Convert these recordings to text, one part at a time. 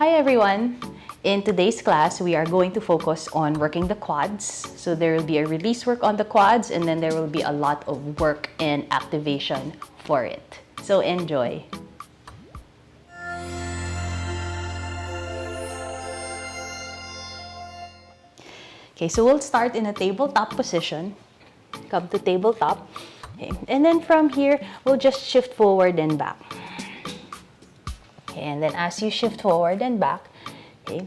Hi everyone! In today's class, we are going to focus on working the quads. So there will be a release work on the quads and then there will be a lot of work and activation for it. So enjoy! Okay, so we'll start in a tabletop position. Come to tabletop. Okay. And then from here, we'll just shift forward and back. Okay. And then as you shift forward and back, okay,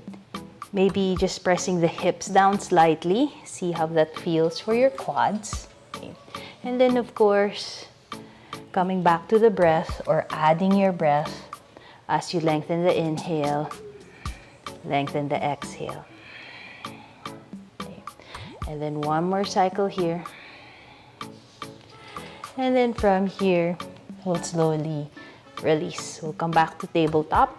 maybe just pressing the hips down slightly. See how that feels for your quads. Okay. And then of course, coming back to the breath or adding your breath as you lengthen the inhale, lengthen the exhale. Okay. And then one more cycle here. And then from here, we'll slowly release. We'll come back to tabletop.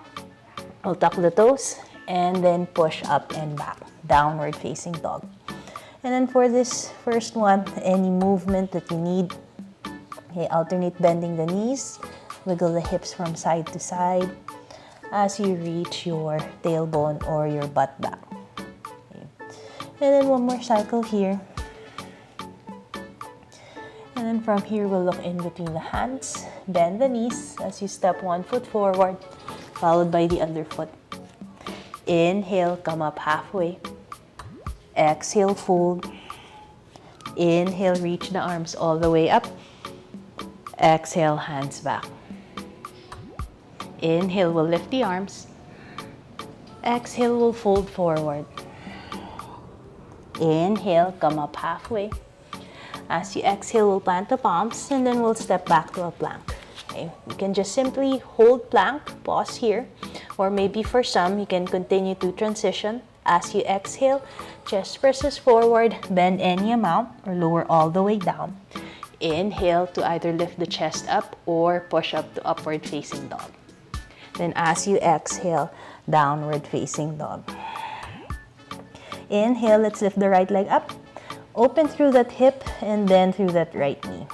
We'll tuck the toes and then push up and back, downward facing dog. And then for this first one, any movement that you need, okay, alternate bending the knees, wiggle the hips from side to side as you reach your tailbone or your butt back. Okay. And then one more cycle here. And then from here, we'll look in between the hands, bend the knees as you step one foot forward, followed by the other foot. Inhale, come up halfway. Exhale, fold. Inhale, reach the arms all the way up. Exhale, hands back. Inhale, we'll lift the arms. Exhale, we'll fold forward. Inhale, come up halfway. As you exhale, we'll plant the palms and then we'll step back to a plank. Okay. You can just simply hold plank, pause here, or maybe for some, you can continue to transition. As you exhale, chest presses forward, bend any amount or lower all the way down. Inhale to either lift the chest up or push up to upward facing dog. Then as you exhale, downward facing dog. Inhale, let's lift the right leg up. Open through that hip and then through that right knee.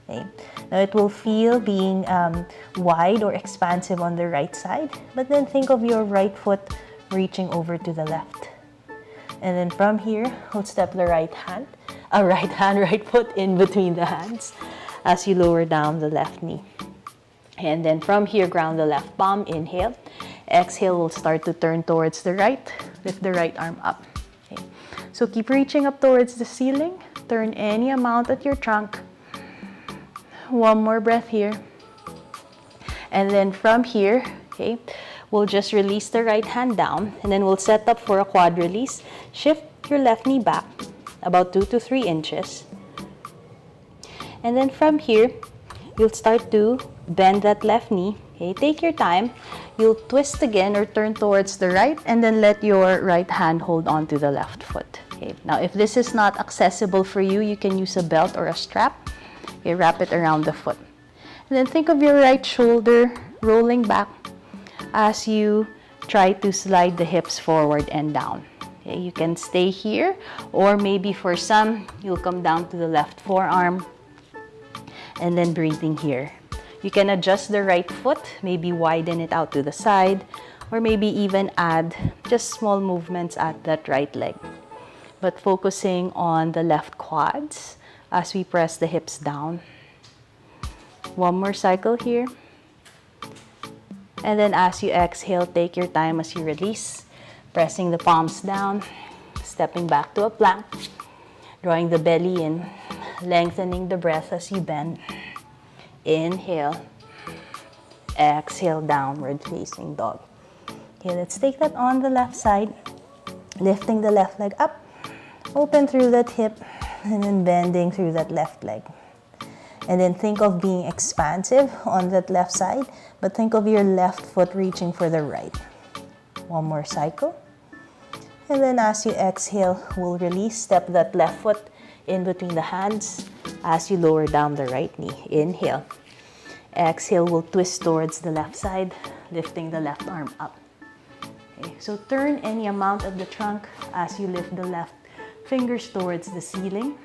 Okay. Now it will feel being wide or expansive on the right side, but then think of your right foot reaching over to the left. And then from here, we'll step the right foot in between the hands as you lower down the left knee. And then from here, ground the left palm, inhale. Exhale, we'll start to turn towards the right, lift the right arm up. Okay. So keep reaching up towards the ceiling. Turn any amount at your trunk. One more breath here. And then from here, okay, we'll just release the right hand down and then we'll set up for a quad release. Shift your left knee back about 2 to 3 inches. And then from here, you'll start to bend that left knee. Okay, take your time. You'll twist again or turn towards the right and then let your right hand hold on to the left foot. Okay. Now, if this is not accessible for you, you can use a belt or a strap. Okay, wrap it around the foot. And then think of your right shoulder rolling back as you try to slide the hips forward and down. Okay, you can stay here, or maybe for some, you'll come down to the left forearm and then breathing here. You can adjust the right foot, maybe widen it out to the side, or maybe even add just small movements at that right leg. But focusing on the left quads as we press the hips down. One more cycle here. And then as you exhale, take your time as you release, pressing the palms down, stepping back to a plank, drawing the belly in, lengthening the breath as you bend. Inhale, exhale, downward facing dog. Okay, let's take that on the left side, lifting the left leg up, open through that hip, and then bending through that left leg. And then think of being expansive on that left side, but think of your left foot reaching for the right. One more cycle. And then as you exhale, we'll release, step that left foot in between the hands as you lower down the right knee. Inhale. Exhale, we'll twist towards the left side, lifting the left arm up. Okay, so turn any amount of the trunk as you lift the left fingers towards the ceiling.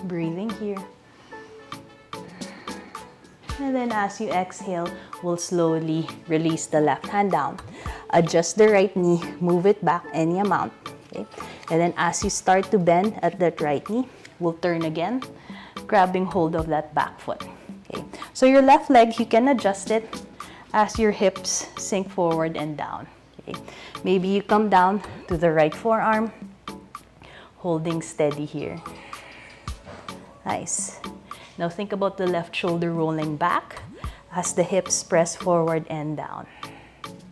Breathing here. And then as you exhale, we'll slowly release the left hand down. Adjust the right knee, move it back any amount. Okay? And then as you start to bend at that right knee, we'll turn again, grabbing hold of that back foot. Okay? So your left leg, you can adjust it as your hips sink forward and down. Okay? Maybe you come down to the right forearm, holding steady here. Nice. Now think about the left shoulder rolling back as the hips press forward and down.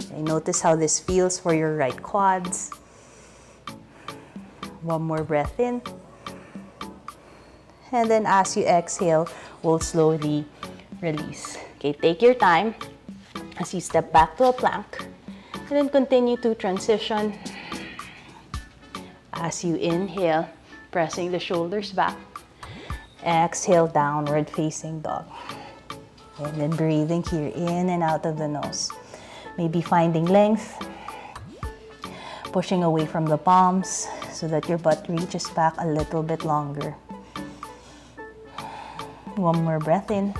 Okay, notice how this feels for your right quads. One more breath in. And then as you exhale, we'll slowly release. Okay, take your time as you step back to a plank. And then continue to transition. As you inhale, pressing the shoulders back. Exhale, downward facing dog. And then breathing here in and out of the nose. Maybe finding length. Pushing away from the palms so that your butt reaches back a little bit longer. One more breath in.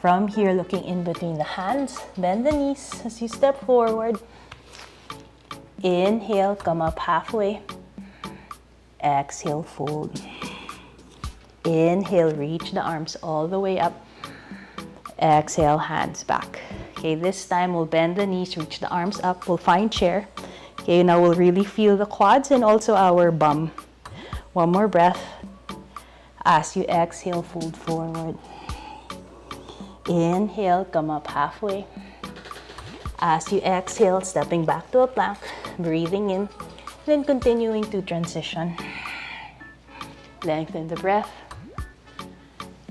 From here, looking in between the hands, bend the knees as you step forward. Inhale, come up halfway. Exhale, fold. Inhale, reach the arms all the way up. Exhale, hands back. Okay, this time we'll bend the knees, reach the arms up. We'll find chair. Okay, now we'll really feel the quads and also our bum. One more breath. As you exhale, fold forward. Inhale, come up halfway. As you exhale, stepping back to a plank, breathing in, then continuing to transition. Lengthen the breath.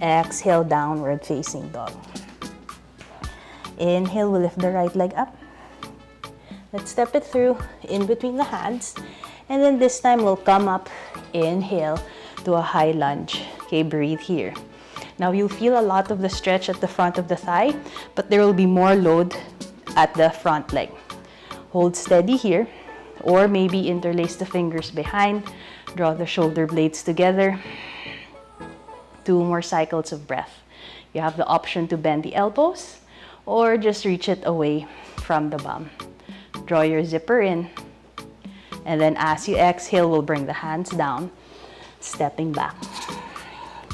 Exhale, downward facing dog. Inhale, we'll lift the right leg up. Let's step it through in between the hands. And then this time we'll come up, inhale, to a high lunge. Okay, breathe here. Now you'll feel a lot of the stretch at the front of the thigh, but there will be more load at the front leg. Hold steady here, or maybe interlace the fingers behind. Draw the shoulder blades together. 2 more cycles of breath. You have the option to bend the elbows or just reach it away from the bum. Draw your zipper in, and then as you exhale, we'll bring the hands down, stepping back.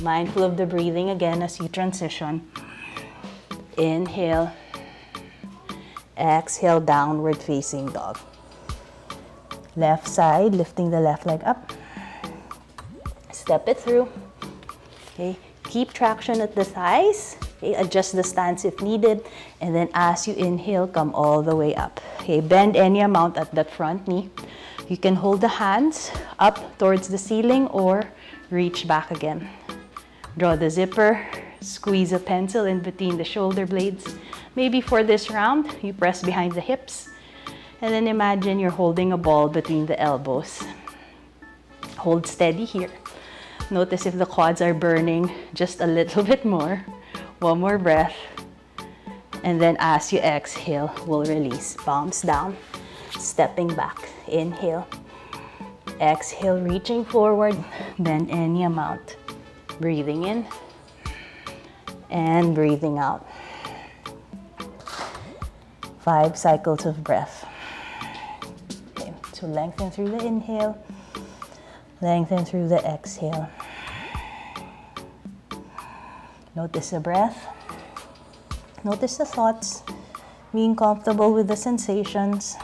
Mindful of the breathing again as you transition. Inhale. Exhale, downward facing dog. Left side, lifting the left leg up. Step it through. Okay, keep traction at the thighs. Okay, adjust the stance if needed. And then as you inhale, come all the way up. Okay, bend any amount at that front knee. You can hold the hands up towards the ceiling or reach back again. Draw the zipper, squeeze a pencil in between the shoulder blades. Maybe for this round, you press behind the hips. And then imagine you're holding a ball between the elbows. Hold steady here. Notice if the quads are burning just a little bit more. One more breath. And then as you exhale, we'll release. Palms down, stepping back. Inhale. Exhale, reaching forward. Bend any amount. Breathing in and breathing out. 5 cycles of breath. Okay, so lengthen through the inhale, lengthen through the exhale. Notice the breath. Notice the thoughts. Being comfortable with the sensations.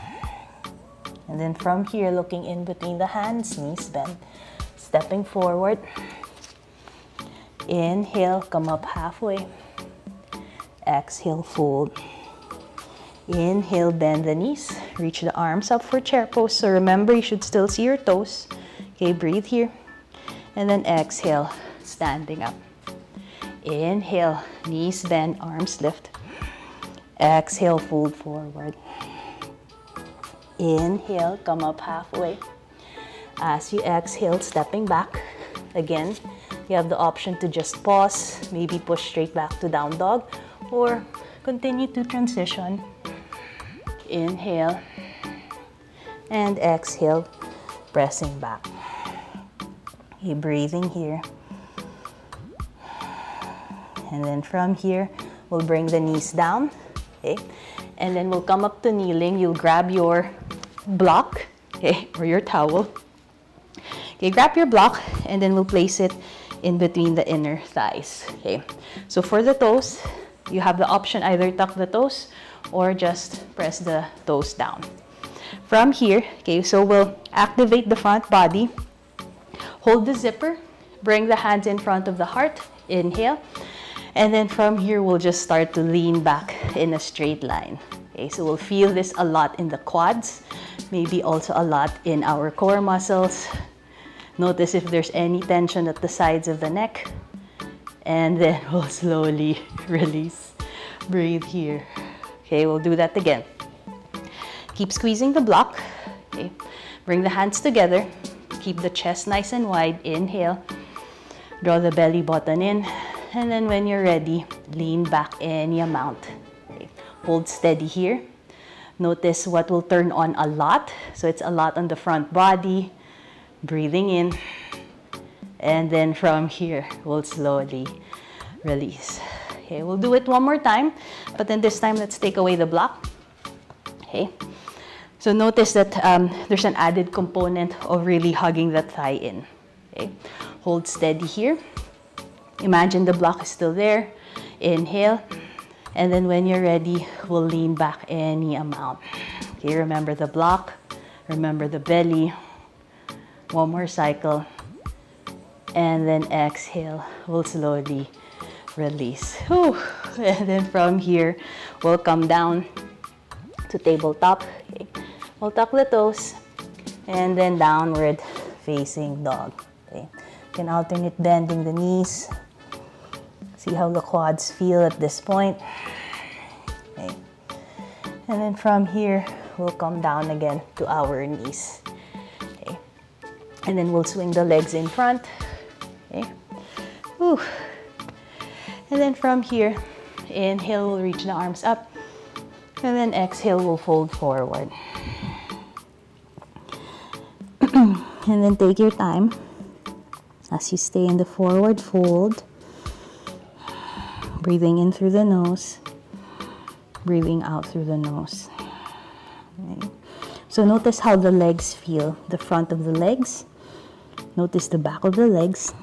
And then from here, looking in between the hands, knees bend, stepping forward. Inhale, come up halfway. Exhale, fold. Inhale, bend the knees. Reach the arms up for chair pose. So remember, you should still see your toes. Okay, breathe here. And then exhale, standing up. Inhale, knees bend, arms lift. Exhale, fold forward. Inhale, come up halfway. As you exhale, stepping back. Again, you have the option to just pause, maybe push straight back to down dog, or continue to transition. Inhale and exhale, pressing back. Okay, breathing here. And then from here, we'll bring the knees down, okay? And then we'll come up to kneeling. You'll grab your block, okay, or your towel. Okay, grab your block, and then we'll place it in between the inner thighs, okay? So for the toes, you have the option either tuck the toes or just press the toes down. From here, okay, so we'll activate the front body. Hold the zipper, bring the hands in front of the heart, inhale. And then from here, we'll just start to lean back in a straight line. Okay, so we'll feel this a lot in the quads, maybe also a lot in our core muscles. Notice if there's any tension at the sides of the neck. And then we'll slowly release. Breathe here. Okay, we'll do that again. Keep squeezing the block. Okay, bring the hands together. Keep the chest nice and wide. Inhale. Draw the belly button in. And then when you're ready, lean back any amount. Okay. Hold steady here. Notice what will turn on a lot. So it's a lot on the front body. Breathing in. And then from here, we'll slowly release. Okay, we'll do it one more time. But then this time, let's take away the block. Okay. So notice that there's an added component of really hugging that thigh in. Okay. Hold steady here. Imagine the block is still there. Inhale. And then when you're ready, we'll lean back any amount. Okay, remember the block. Remember the belly. One more cycle. And then exhale. We'll slowly release. Whew. And then from here, we'll come down to tabletop. Okay. We'll tuck the toes. And then downward facing dog. Okay. You can alternate bending the knees. See how the quads feel at this point. Okay. And then from here, we'll come down again to our knees. Okay. And then we'll swing the legs in front. Okay. Whew. And then from here, inhale, we'll reach the arms up. And then exhale, we'll fold forward. And then take your time as you stay in the forward fold. Breathing in through the nose, breathing out through the nose. Okay. So notice how the legs feel, the front of the legs. Notice the back of the legs.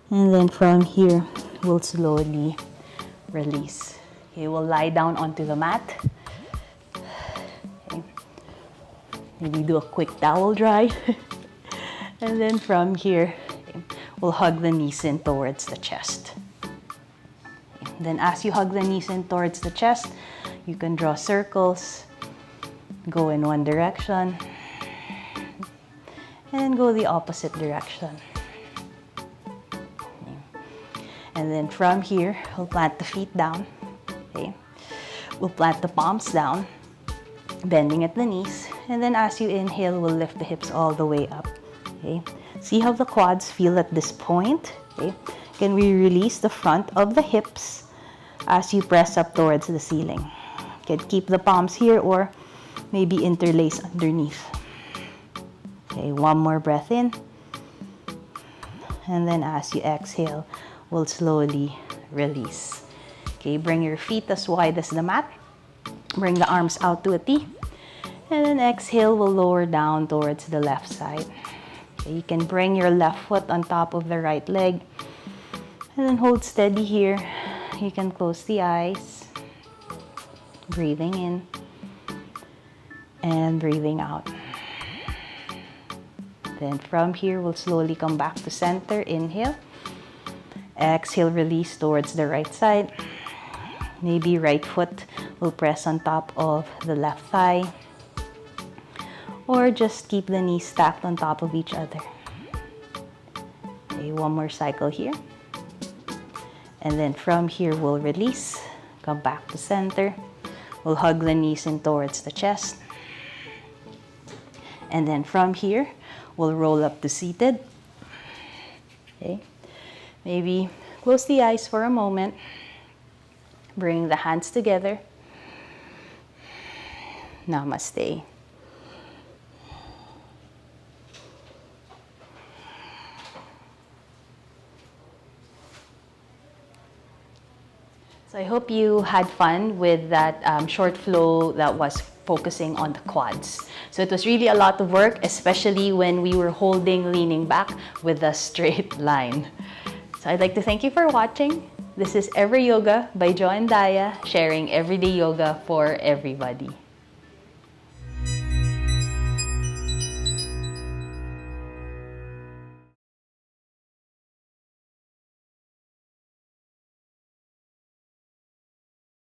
And then from here, we'll slowly release. Okay, we'll lie down onto the mat. Okay. Maybe do a quick towel dry. And then from here, we'll hug the knees in towards the chest. Okay. Then as you hug the knees in towards the chest, you can draw circles, go in one direction, and go the opposite direction. Okay. And then from here, we'll plant the feet down. Okay. We'll plant the palms down, bending at the knees. And then as you inhale, we'll lift the hips all the way up. Okay. See how the quads feel at this point. Okay. Can we release the front of the hips as you press up towards the ceiling? You can keep the palms here or maybe interlace underneath. Okay, one more breath in. And then as you exhale, we'll slowly release. Okay, bring your feet as wide as the mat. Bring the arms out to a T. And then exhale, we'll lower down towards the left side. Okay, you can bring your left foot on top of the right leg. And then hold steady here. You can close the eyes. Breathing in. And breathing out. Then from here, we'll slowly come back to center. Inhale. Exhale, release towards the right side. Maybe right foot will press on top of the left thigh. Or just keep the knees stacked on top of each other. Okay, one more cycle here. And then from here, we'll release. Come back to center. We'll hug the knees in towards the chest. And then from here, we'll roll up to seated. Okay. Maybe close the eyes for a moment. Bring the hands together. Namaste. So I hope you had fun with that short flow that was focusing on the quads. So it was really a lot of work, especially when we were holding, leaning back with a straight line. So I'd like to thank you for watching. This is Every Yoga by Jo and Daya, sharing everyday yoga for everybody.